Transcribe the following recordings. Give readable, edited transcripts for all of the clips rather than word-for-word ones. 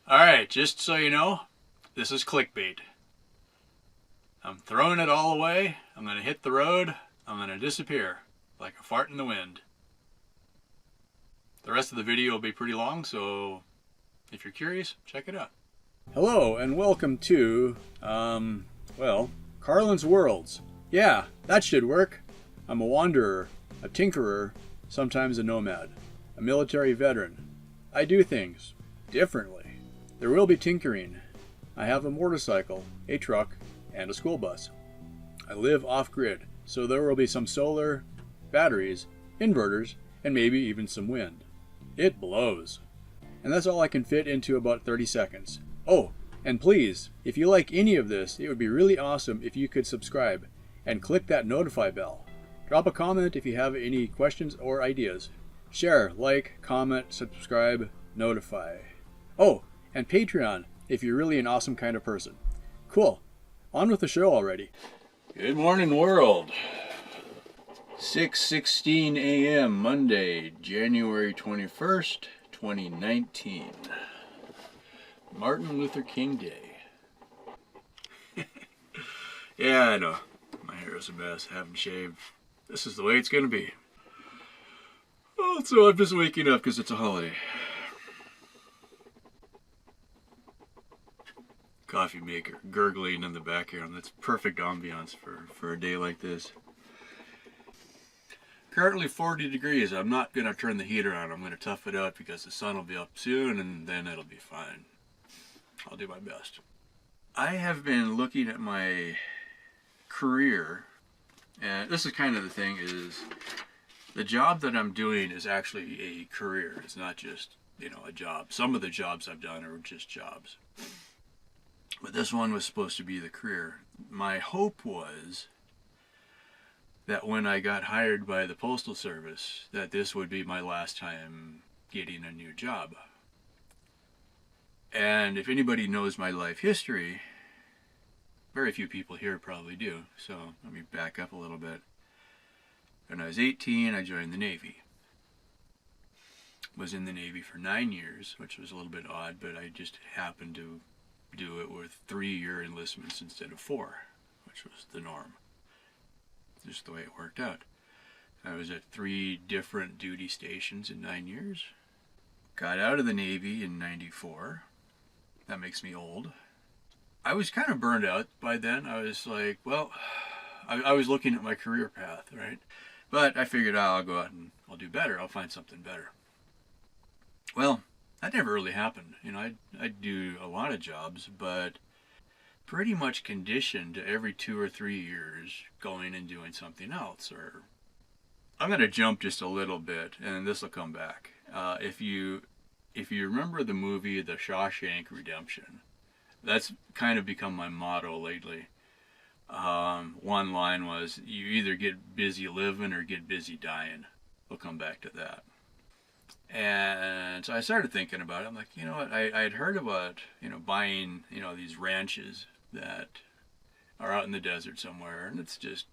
Alright, just so you know, this is clickbait. I'm throwing it all away. I'm going to hit the road. I'm going to disappear like a fart in the wind. The rest of the video will be pretty long, so if you're curious, check it out. Hello, and welcome to, Carlin's Worlds. Yeah, that should work. I'm a wanderer, a tinkerer, sometimes a nomad, a military veteran. I do things differently. There will be tinkering. I have a motorcycle, a truck, and a school bus. I live off-grid, so there will be some solar, batteries, inverters, and maybe even some wind. It blows. And that's all I can fit into about 30 seconds. Oh, and please, if you like any of this, it would be really awesome if you could subscribe and click that notify bell. Drop a comment if you have any questions or ideas. Share, like, comment, subscribe, notify. Oh, and Patreon if you're really an awesome kind of person. Cool. On with the show already. Good morning, world. 6:16 a.m. Monday, January 21st, 2019. Martin Luther King Day. Yeah, I know. My hair is a mess. I haven't shaved. This is the way it's going to be. Oh, so I'm just waking up because it's a holiday. Coffee maker gurgling in the background. That's perfect ambiance for a day like this. Currently 40 degrees. I'm not going to turn the heater on. I'm going to tough it out because the sun will be up soon and then it'll be fine. I'll do my best. I have been looking at my career, and this is kind of the thing, is the job that I'm doing is actually a career. It's not just, a job. Some of the jobs I've done are just jobs. But this one was supposed to be the career. My hope was that when I got hired by the Postal Service, that this would be my last time getting a new job. And if anybody knows my life history, very few people here probably do, so let me back up a little bit. When I was 18, I joined the Navy. Was in the Navy for 9 years, which was a little bit odd, but I just happened to do it with 3-year enlistments instead of 4, which was the norm. Just the way it worked out. I was at 3 different duty stations in 9 years. Got out of the Navy in 94. That makes me old. I was kind of burned out by then. I was like, well, I was looking at my career path, right? But I figured I'll go out and I'll do better. I'll find something better. Well, that never really happened. I'd do a lot of jobs, but pretty much conditioned to every 2 or 3 years going and doing something else. Or I'm going to jump just a little bit, and this will come back. If you remember the movie The Shawshank Redemption, that's kind of become my motto lately. One line was, you either get busy living or get busy dying. We'll come back to that. And so I started thinking about it. I'm like, you know what? I had heard about, buying, these ranches that are out in the desert somewhere. And it's just,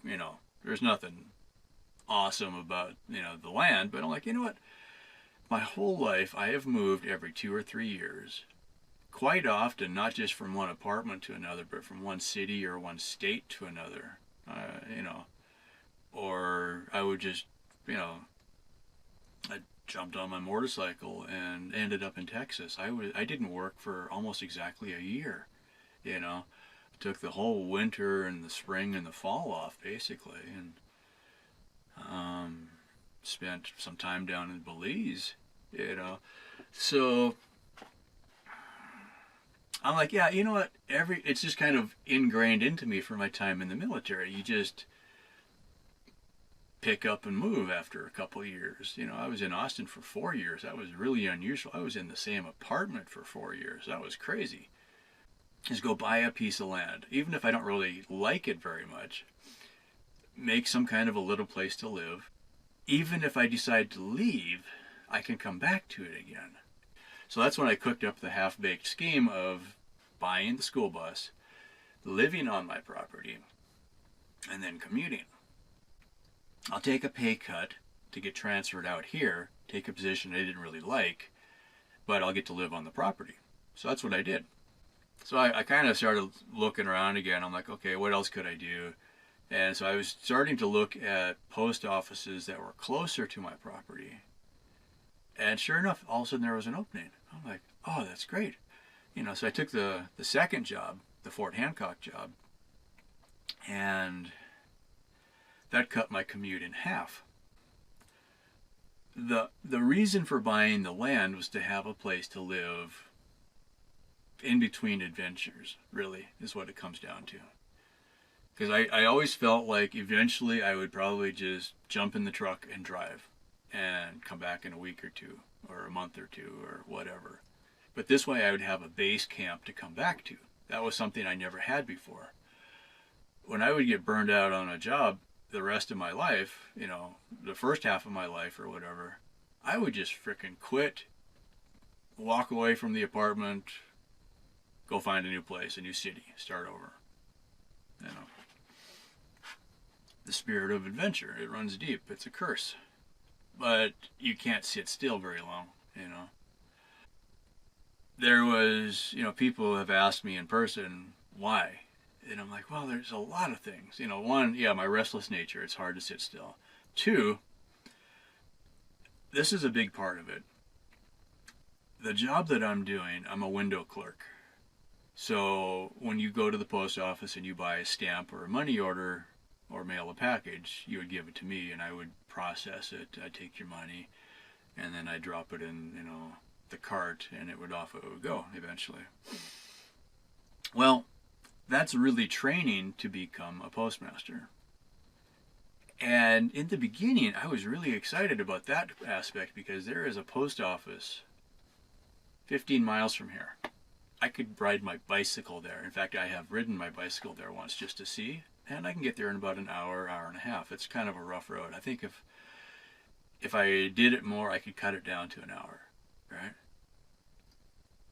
there's nothing awesome about, the land. But I'm like, you know what? My whole life I have moved every 2 or 3 years. Quite often, not just from one apartment to another, but from one city or one state to another. Or I would just, I jumped on my motorcycle and ended up in Texas. I didn't work for almost exactly a year, Took the whole winter and the spring and the fall off, basically, and spent some time down in Belize, So I'm like, yeah, you know what? It's just kind of ingrained into me from my time in the military. You just pick up and move after a couple of years. I was in Austin for 4 years. That was really unusual. I was in the same apartment for 4 years. That was crazy. Just go buy a piece of land, even if I don't really like it very much. Make some kind of a little place to live. Even if I decide to leave, I can come back to it again. So that's when I cooked up the half-baked scheme of buying the school bus, living on my property, and then commuting. I'll take a pay cut to get transferred out here, take a position I didn't really like, but I'll get to live on the property. So that's what I did. So I kind of started looking around again. I'm like, okay, what else could I do? And so I was starting to look at post offices that were closer to my property. And sure enough, all of a sudden there was an opening. I'm like, oh, that's great. So I took the second job, the Fort Hancock job, and that cut my commute in half. The reason for buying the land was to have a place to live in between adventures, really, is what it comes down to. Because I always felt like eventually I would probably just jump in the truck and drive and come back in a week or two or a month or two or whatever. But this way I would have a base camp to come back to. That was something I never had before. When I would get burned out on a job the rest of my life, the first half of my life or whatever, I would just frickin' quit, walk away from the apartment, go find a new place, a new city, start over. The spirit of adventure, it runs deep. It's a curse. But you can't sit still very long, There was, people have asked me in person, why? And I'm like, well, there's a lot of things. One, yeah, my restless nature. It's hard to sit still. Two, this is a big part of it. The job that I'm doing, I'm a window clerk. So when you go to the post office and you buy a stamp or a money order or mail a package, you would give it to me and I would process it. I'd take your money and then I'd drop it in, the cart and it would go eventually. Well, that's really training to become a postmaster. And in the beginning, I was really excited about that aspect because there is a post office 15 miles from here. I could ride my bicycle there. In fact, I have ridden my bicycle there once just to see, and I can get there in about an hour, hour and a half. It's kind of a rough road. I think if I did it more, I could cut it down to an hour, right?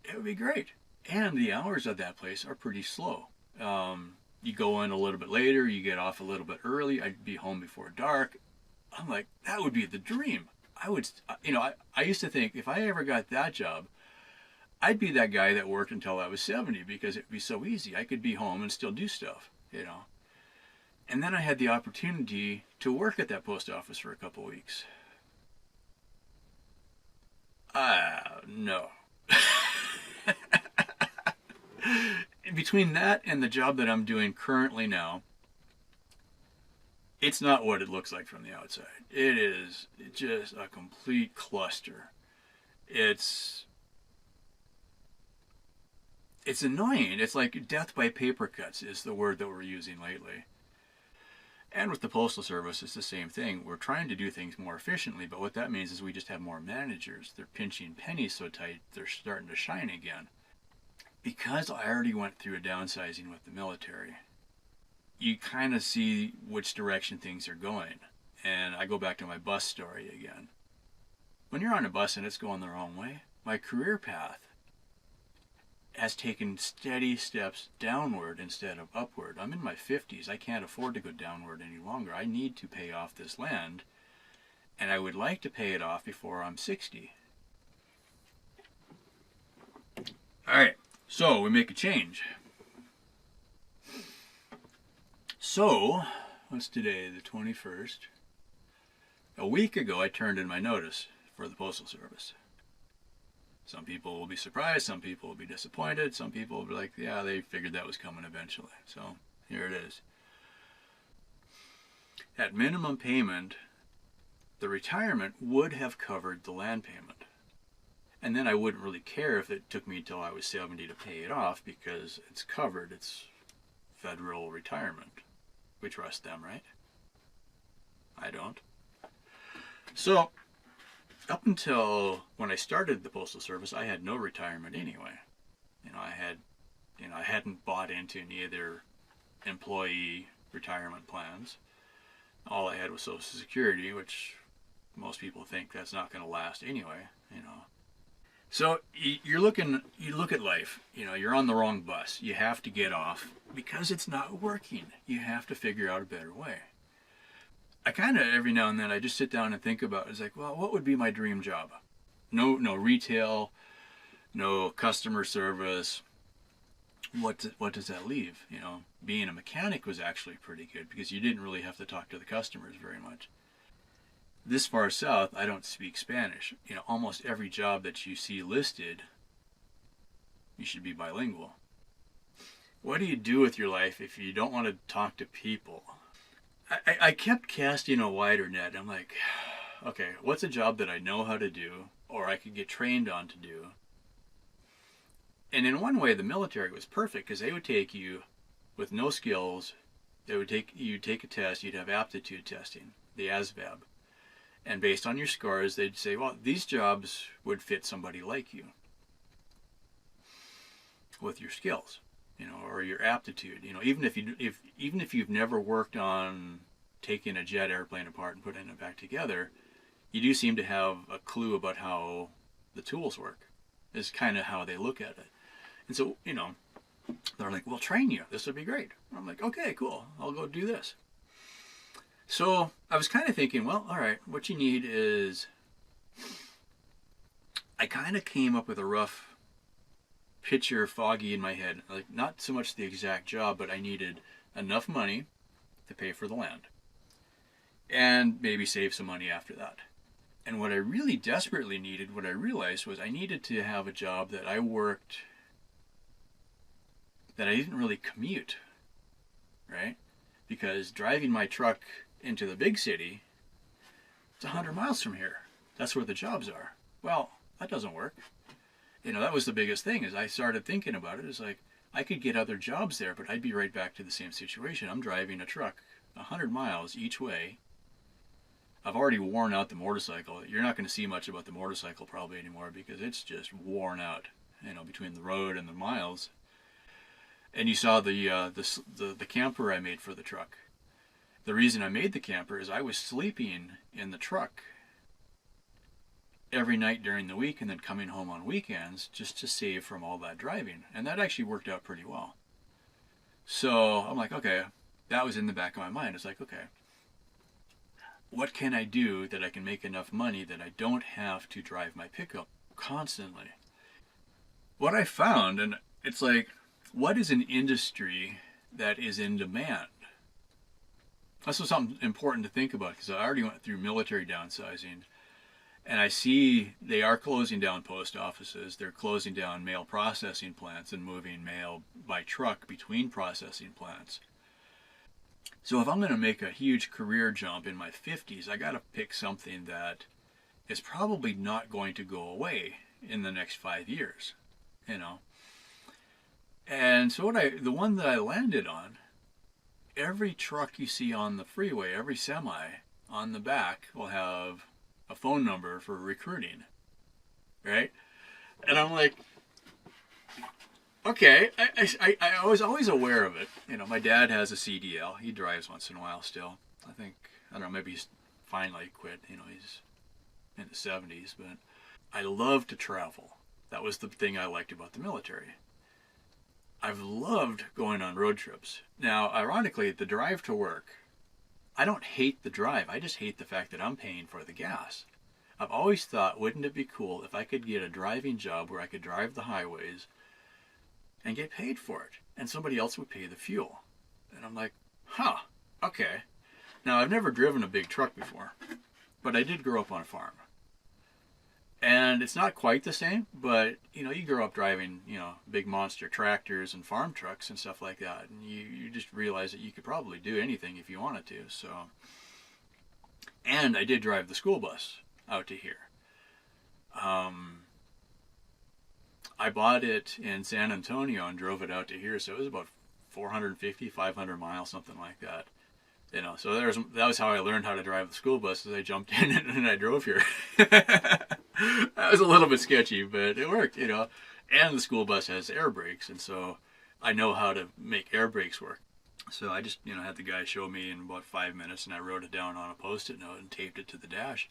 It would be great. And the hours of that place are pretty slow. You go in a little bit later, you get off a little bit early. I'd be home before dark. I'm like, that would be the dream. I used to think if I ever got that job, I'd be that guy that worked until I was 70 because it'd be so easy. I could be home and still do stuff, And then I had the opportunity to work at that post office for a couple weeks. No. Between that and the job that I'm doing currently now, it's not what it looks like from the outside. It is just a complete cluster. It's annoying. It's like death by Papercuts is the word that we're using lately. And with the Postal Service, it's the same thing. We're trying to do things more efficiently, but what that means is we just have more managers. They're pinching pennies so tight, they're starting to shine again. Because I already went through a downsizing with the military, you kind of see which direction things are going. And I go back to my bus story again. When you're on a bus and it's going the wrong way, my career path has taken steady steps downward instead of upward. I'm in my 50s. I can't afford to go downward any longer. I need to pay off this land, and I would like to pay it off before I'm 60. All right, so we make a change. So, what's today, the 21st? A week ago, I turned in my notice for the Postal Service. Some people will be surprised, some people will be disappointed, some people will be like, yeah, they figured that was coming eventually. So here it is. At minimum payment, the retirement would have covered the land payment. And then I wouldn't really care if it took me until I was 70 to pay it off because it's covered. It's federal retirement. We trust them, right? I don't. So up until when I started the Postal Service, I had no retirement anyway. I hadn't bought into any of their employee retirement plans. All I had was Social Security, which most people think that's not going to last anyway, So you look at life, you're on the wrong bus. You have to get off because it's not working. You have to figure out a better way. I kind of, every now and then, I just sit down and think about it. It's like, well, what would be my dream job? No retail, no customer service. What does that leave? Being a mechanic was actually pretty good because you didn't really have to talk to the customers very much. This far south, I don't speak Spanish. Almost every job that you see listed, you should be bilingual. What do you do with your life if you don't want to talk to people? I kept casting a wider net. I'm like, okay, what's a job that I know how to do or I could get trained on to do? And in one way, the military was perfect because they would take you with no skills. You'd take a test, you'd have aptitude testing, the ASVAB. And based on your scores, they'd say, well, these jobs would fit somebody like you with your skills, or your aptitude. Even if you've never worked on taking a jet airplane apart and putting it back together, you do seem to have a clue about how the tools work. Is kind of how they look at it. And so, they're like, we'll train you. This would be great. I'm like, okay, cool. I'll go do this. So I was kind of thinking, well, all right, what you need is, I kind of came up with a rough picture, foggy in my head. Like, not so much the exact job, but I needed enough money to pay for the land and maybe save some money after that. And what I really desperately needed, what I realized was I needed to have a job that I worked, that I didn't really commute, right? Because driving my truck into the big city, it's 100 miles from here. That's where the jobs are. Well, that doesn't work. That was the biggest thing, is I started thinking about it. It's like, I could get other jobs there, but I'd be right back to the same situation. I'm driving a truck 100 miles each way. I've already worn out the motorcycle. You're not going to see much about the motorcycle probably anymore because it's just worn out, between the road and the miles. And you saw the camper I made for the truck. The reason I made the camper is I was sleeping in the truck every night during the week and then coming home on weekends just to save from all that driving. And that actually worked out pretty well. So I'm like, okay, that was in the back of my mind. It's like, okay, what can I do that I can make enough money that I don't have to drive my pickup constantly? What I found, and it's like, what is an industry that is in demand? That's something important to think about because I already went through military downsizing and I see they are closing down post offices. They're closing down mail processing plants and moving mail by truck between processing plants. So if I'm going to make a huge career jump in my 50s, I got to pick something that is probably not going to go away in the next 5 years, And so the one that I landed on, every truck you see on the freeway, every semi on the back will have a phone number for recruiting, right? And I'm like, okay, I was always aware of it. My dad has a CDL. He drives once in a while still. I don't know, maybe he's finally quit. He's in the 70s, but I love to travel. That was the thing I liked about the military. I've loved going on road trips. Now, ironically, the drive to work, I don't hate the drive. I just hate the fact that I'm paying for the gas. I've always thought, wouldn't it be cool if I could get a driving job where I could drive the highways and get paid for it, and somebody else would pay the fuel? And I'm like, okay. Now, I've never driven a big truck before, but I did grow up on a farm. And it's not quite the same, but, you grow up driving, big monster tractors and farm trucks and stuff like that. And you just realize that you could probably do anything if you wanted to. So, and I did drive the school bus out to here. I bought it in San Antonio and drove it out to here. So it was about 450, 500 miles, something like that. So that was how I learned how to drive the school bus, as I jumped in and I drove here. That was a little bit sketchy, but it worked, And the school bus has air brakes, and so I know how to make air brakes work. So I just, had the guy show me in about 5 minutes, and I wrote it down on a Post-it note and taped it to the dash.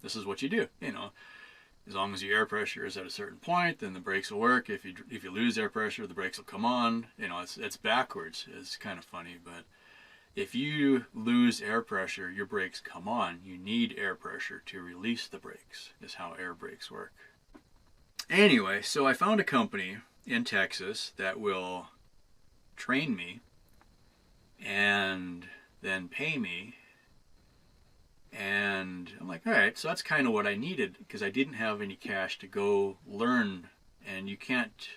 This is what you do, As long as your air pressure is at a certain point, then the brakes will work. If you lose air pressure, the brakes will come on. It's backwards. It's kind of funny, but if you lose air pressure, your brakes come on. You need air pressure to release the brakes, is how air brakes work. Anyway, so I found a company in Texas that will train me and then pay me. And I'm like, all right, so that's kind of what I needed because I didn't have any cash to go learn. And you can't,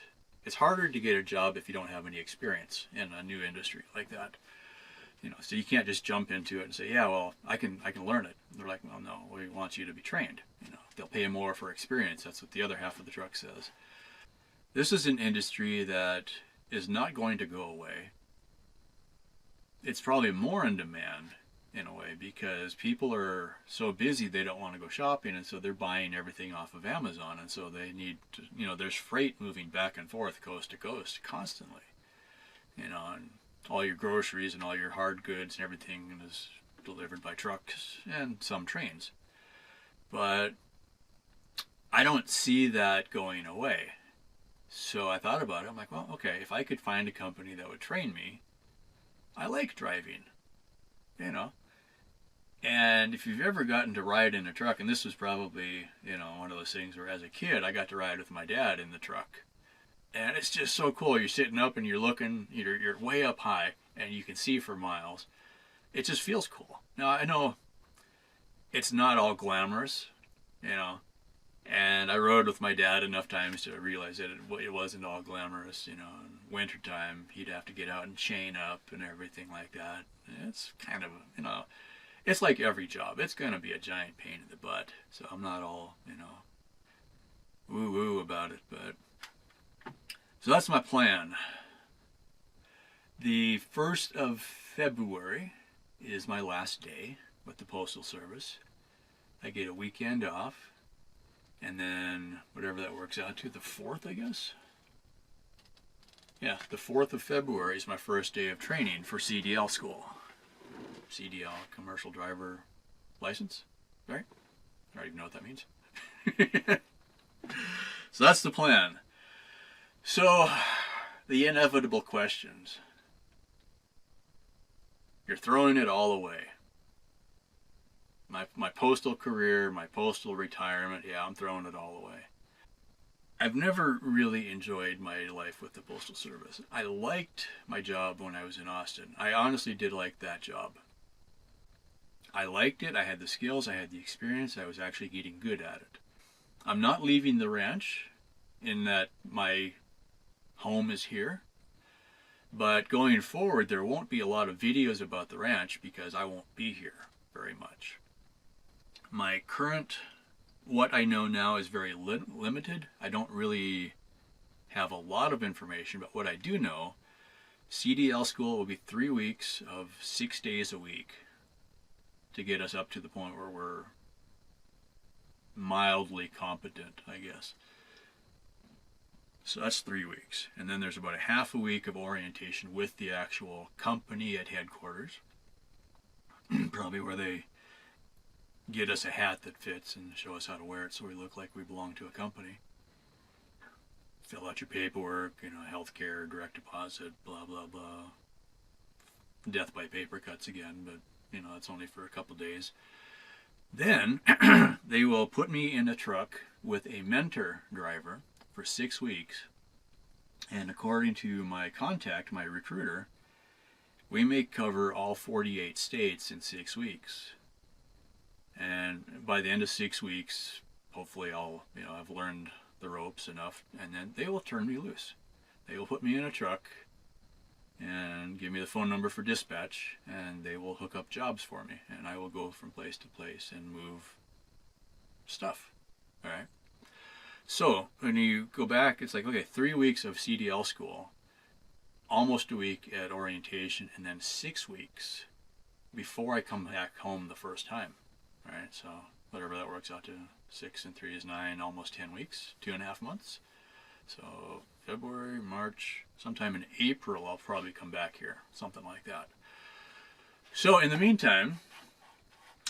it's harder to get a job if you don't have any experience in a new industry like that. So you can't just jump into it and say, yeah, well, I can learn it. They're like, well, no, we want you to be trained. They'll pay more for experience. That's what the other half of the truck says. This is an industry that is not going to go away. It's probably more in demand in a way because people are so busy they don't want to go shopping, and so they're buying everything off of Amazon, and so they need to, there's freight moving back and forth coast to coast constantly, and all your groceries and all your hard goods and everything is delivered by trucks and some trains. But I don't see that going away. So I thought about it. I'm like, well, okay, if I could find a company that would train me, I like driving, you know. And if you've ever gotten to ride in a truck, and this was probably, one of those things where as a kid I got to ride with my dad in the truck. And it's just so cool. You're sitting up and you're looking, you're way up high and you can see for miles. It just feels cool. Now, I know it's not all glamorous, and I rode with my dad enough times to realize that it wasn't all glamorous, In wintertime, he'd have to get out and chain up and everything like that. It's kind of, it's like every job. It's going to be a giant pain in the butt. So I'm not all, woo-woo about it, but so that's my plan. The 1st of February is my last day with the Postal Service. I get a weekend off, and then whatever that works out to, the 4th, I guess? Yeah, the 4th of February is my first day of training for CDL school. CDL, Commercial Driver License, right? I don't even know what that means. So that's the plan. So, the inevitable questions. You're throwing it all away. My postal career, my postal retirement, yeah, I'm throwing it all away. I've never really enjoyed my life with the Postal Service. I liked my job when I was in Austin. I honestly did like that job. I liked it. I had the skills. I had the experience. I was actually getting good at it. I'm not leaving the ranch in that my home is here. But going forward, there won't be a lot of videos about the ranch because I won't be here very much. My current, what I know now is very limited. I don't really have a lot of information, but what I do know, CDL school will be 3 weeks of 6 days a week to get us up to the point where we're mildly competent, I guess. So that's 3 weeks. And then there's about a half a week of orientation with the actual company at headquarters. Probably where they get us a hat that fits and show us how to wear it so we look like we belong to a company. Fill out your paperwork, healthcare, direct deposit, blah, blah, blah. Death by Papercuts again, but, it's only for a couple days. Then they will put me in a truck with a mentor driver for 6 weeks. And according to my contact, my recruiter, we may cover all 48 states in 6 weeks. And by the end of 6 weeks, hopefully I've learned the ropes enough, and then they will turn me loose. They will put me in a truck and give me the phone number for dispatch, and they will hook up jobs for me, and I will go from place to place and move stuff. All right. So when you go back, it's like, okay, 3 weeks of CDL school, almost a week at orientation, and then 6 weeks before I come back home the first time. All right, so whatever that works out to, 6 and 3 is 9, almost 10 weeks, 2.5 months. So February, March, sometime in April, I'll probably come back here, something like that. So in the meantime,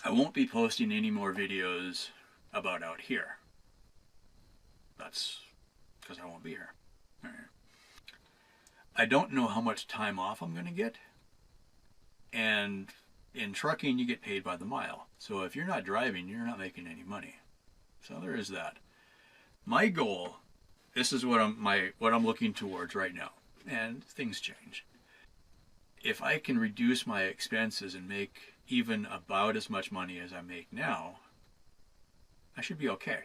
I won't be posting any more videos about out here. That's because I won't be here. All right. I don't know how much time off I'm going to get. And in trucking, you get paid by the mile. So if you're not driving, you're not making any money. So there is that. My goal this is what I'm looking towards right now, and things change. If I can reduce my expenses and make even about as much money as I make now, I should be okay.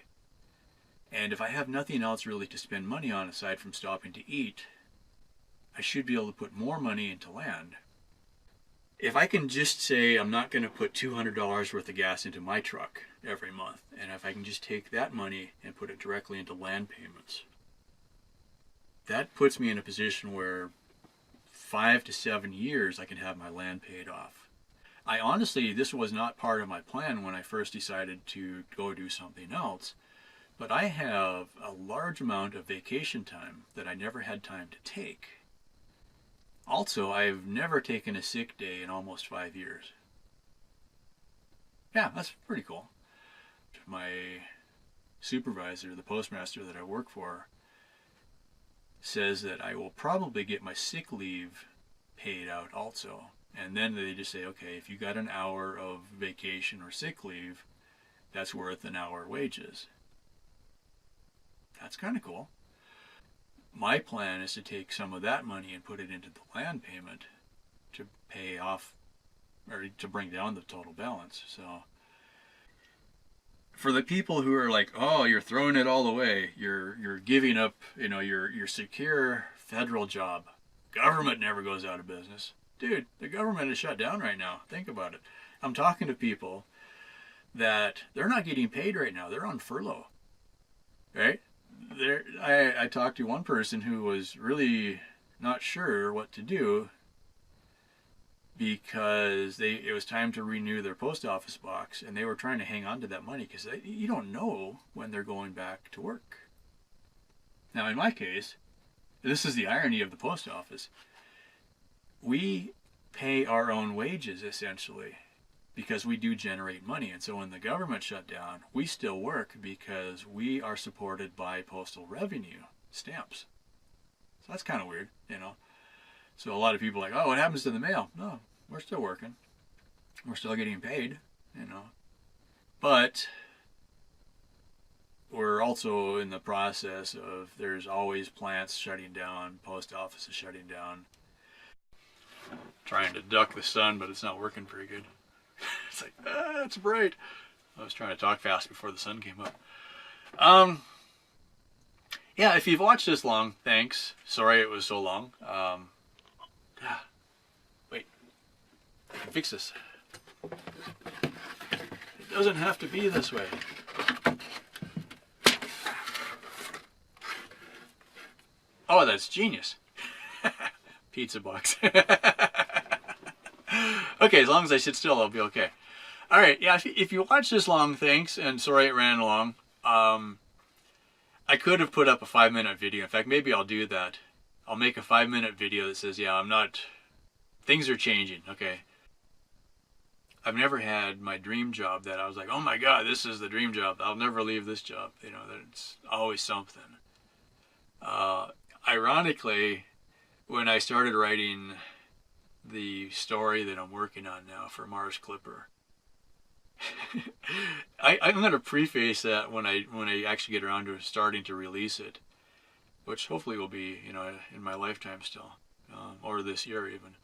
And if I have nothing else really to spend money on aside from stopping to eat, I should be able to put more money into land. If I can just say I'm not going to put $200 worth of gas into my truck every month, and if I can just take that money and put it directly into land payments, that puts me in a position where 5 to 7 years I can have my land paid off. I honestly, this was not part of my plan when I first decided to go do something else, but I have a large amount of vacation time that I never had time to take. Also, I've never taken a sick day in almost 5 years. Yeah, that's pretty cool. My supervisor, the postmaster that I work for, says that I will probably get my sick leave paid out also. And then they just say, okay, if you got an hour of vacation or sick leave, that's worth an hour wages. That's kind of cool. My plan is to take some of that money and put it into the land payment to pay off, or to bring down the total balance. So for the people who are like, oh, you're throwing it all away, you're giving up, your secure federal job. Government never goes out of business. Dude, the government is shut down right now. Think about it. I'm talking to people that they're not getting paid right now. They're on furlough. Right? I talked to one person who was really not sure what to do because it was time to renew their post office box, and they were trying to hang on to that money because you don't know when they're going back to work. Now, in my case, this is the irony of the post office. We pay our own wages, essentially, because we do generate money. And so when the government shut down, we still work because we are supported by postal revenue stamps. So that's kind of weird, So a lot of people are like, oh, what happens to the mail? No, we're still working. We're still getting paid, But we're also in the process of, there's always plants shutting down, post offices shutting down. Trying to duck the sun, but it's not working very good. It's like, it's bright. I was trying to talk fast before the sun came up. Yeah, if you've watched this long, thanks. Sorry it was so long. Wait, I can fix this. It doesn't have to be this way. Oh, that's genius. Pizza box. Okay, as long as I sit still, I'll be okay. All right, yeah, if you watch this long, thanks, and sorry it ran long. I could have put up a 5-minute video. In fact, maybe I'll do that. I'll make a 5-minute video that says, yeah, things are changing, okay? I've never had my dream job that I was like, oh my God, this is the dream job. I'll never leave this job. It's always something. Ironically, when I started writing the story that I'm working on now for Mars Clipper, I'm going to preface that when I actually get around to starting to release it, which hopefully will be in my lifetime still, or this year even.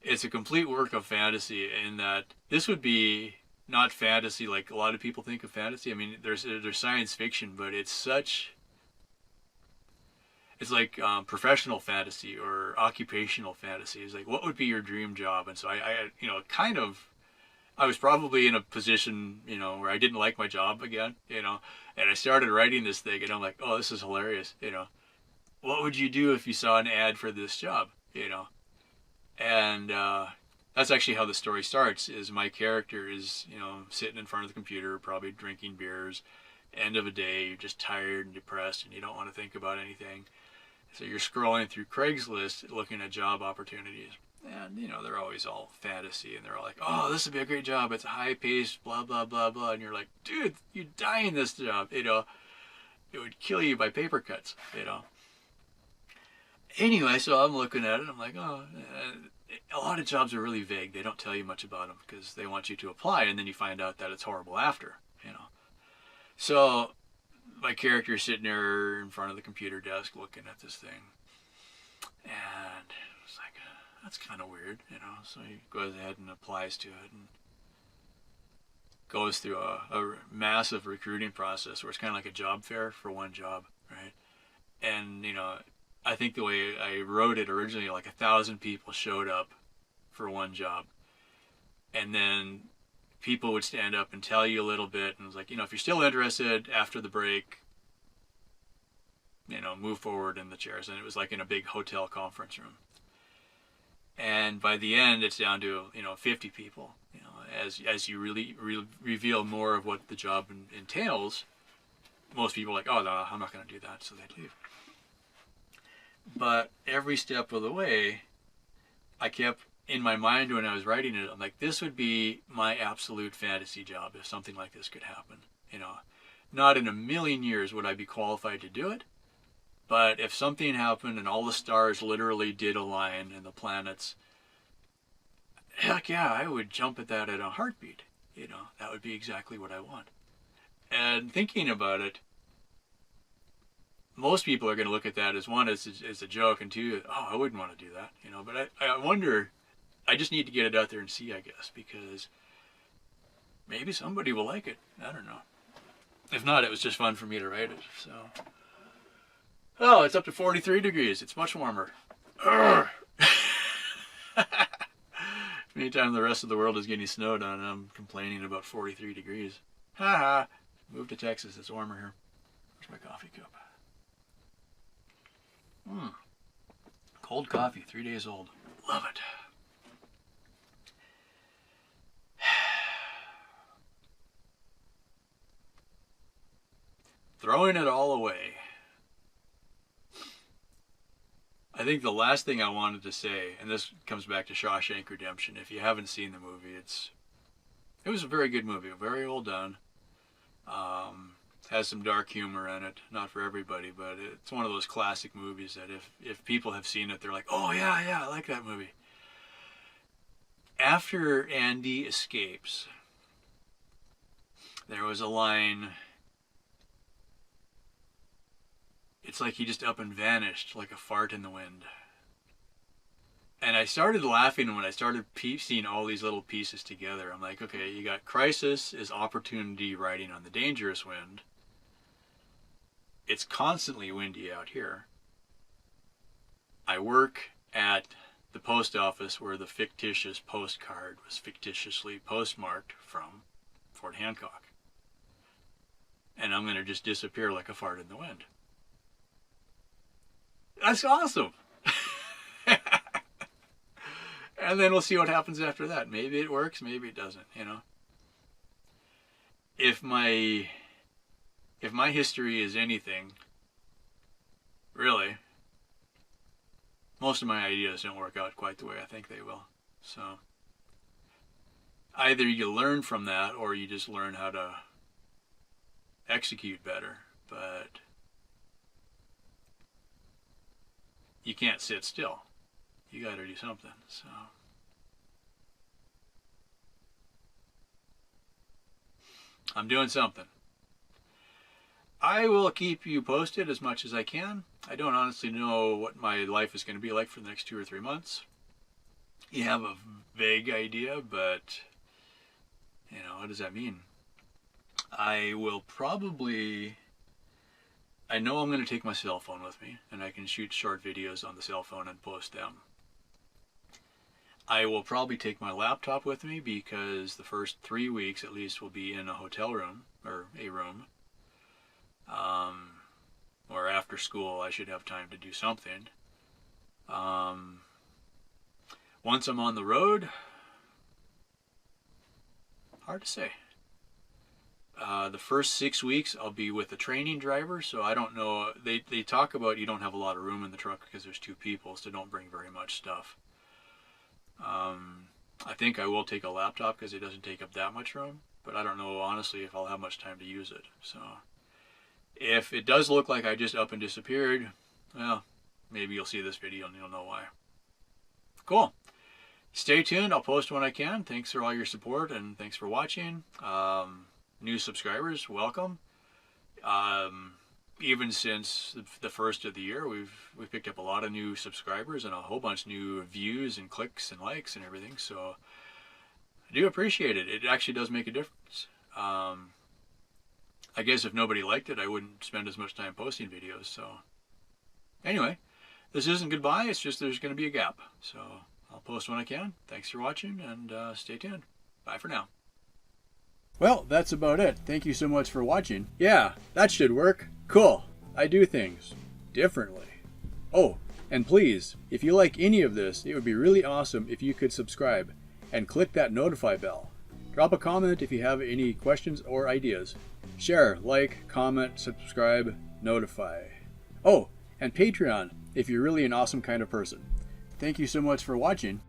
It's a complete work of fantasy in that this would be not fantasy like a lot of people think of fantasy. I mean, there's science fiction, but it's like professional fantasy or occupational fantasy. It's like, what would be your dream job? And so I was probably in a position, where I didn't like my job again, and I started writing this thing, and I'm like, oh, this is hilarious, What would you do if you saw an ad for this job, And that's actually how the story starts, is my character is, sitting in front of the computer, probably drinking beers, end of a day, you're just tired and depressed, and you don't want to think about anything. So you're scrolling through Craigslist looking at job opportunities. And, they're always all fantasy, and they're all like, oh, this would be a great job. It's high-paced, blah, blah, blah, blah. And you're like, dude, you die in this job, It would kill you by Papercuts, Anyway, so I'm looking at it, I'm like, oh, a lot of jobs are really vague. They don't tell you much about them because they want you to apply, and then you find out that it's horrible after, So my character's sitting there in front of the computer desk looking at this thing. And it's like, that's kind of weird, you know. So he goes ahead and applies to it and goes through a massive recruiting process where it's kind of like a job fair for one job, right? And, you know, I think the way I wrote it originally, like 1,000 people showed up for one job. And then people would stand up and tell you a little bit. And it was like, you know, if you're still interested after the break, you know, move forward in the chairs. And it was like in a big hotel conference room. And by the end, it's down to, you know, 50 people. You know, as you really reveal more of what the job entails, most people are like, oh, no, I'm not going to do that. So they leave. But every step of the way, I kept in my mind when I was writing it, I'm like, this would be my absolute fantasy job if something like this could happen. You know, not in a million years would I be qualified to do it. But if something happened and all the stars literally did align and the planets, heck yeah, I would jump at that in a heartbeat. You know, that would be exactly what I want. And thinking about it, most people are going to look at that as one, as a joke, and two, oh, I wouldn't want to do that. You know, but I wonder, I just need to get it out there and see, I guess, because maybe somebody will like it. I don't know. If not, it was just fun for me to write it, so. Oh, it's up to 43 degrees. It's much warmer. Anytime the rest of the world is getting snowed on, I'm complaining about 43 degrees. Ha ha. Move to Texas. It's warmer here. Where's my coffee cup? Cold coffee, 3 days old. Love it. Throwing it all away. I think the last thing I wanted to say, and this comes back to Shawshank Redemption. If you haven't seen the movie, it was a very good movie, very well done. Has some dark humor in it, not for everybody, but it's one of those classic movies that if people have seen it, they're like, oh yeah, I like that movie. After Andy escapes, there was a line, it's like he just up and vanished like a fart in the wind. And I started laughing when I started seeing all these little pieces together. I'm like, okay, you got crisis is opportunity riding on the dangerous wind. It's constantly windy out here. I work at the post office where the fictitious postcard was fictitiously postmarked from Fort Hancock. And I'm going to just disappear like a fart in the wind. That's awesome. And then we'll see what happens after that. Maybe it works, maybe it doesn't, you know. If my history is anything, really, most of my ideas don't work out quite the way I think they will. So either you learn from that or you just learn how to execute better. But you can't sit still. You got to do something. So I'm doing something. I will keep you posted as much as I can. I don't honestly know what my life is going to be like for the next 2 or 3 months. You have a vague idea, but you know, what does that mean? I will probably, I know I'm going to take my cell phone with me, and I can shoot short videos on the cell phone and post them. I will probably take my laptop with me because the first 3 weeks at least will be in a hotel room, or a room. Or after school I should have time to do something. Once I'm on the road, hard to say. The first 6 weeks I'll be with a training driver, so I don't know. They talk about you don't have a lot of room in the truck because there's 2 people, so don't bring very much stuff. I think I will take a laptop because it doesn't take up that much room, but I don't know honestly if I'll have much time to use it. So if it does look like I just up and disappeared, well, maybe you'll see this video and you'll know why. Cool. Stay tuned. I'll post when I can. Thanks for all your support and thanks for watching. New subscribers, welcome. Even since the first of the year, we've picked up a lot of new subscribers and a whole bunch of new views and clicks and likes and everything. So I do appreciate it. It actually does make a difference. I guess if nobody liked it, I wouldn't spend as much time posting videos. So anyway, this isn't goodbye. It's just there's going to be a gap. So I'll post when I can. Thanks for watching, and stay tuned. Bye for now. Well, that's about it. Thank you so much for watching. Yeah, that should work. Cool. I do things differently. Oh, and please, if you like any of this, it would be really awesome if you could subscribe and click that notify bell. Drop a comment if you have any questions or ideas. Share, like, comment, subscribe, notify. Oh, and Patreon if you're really an awesome kind of person. Thank you so much for watching.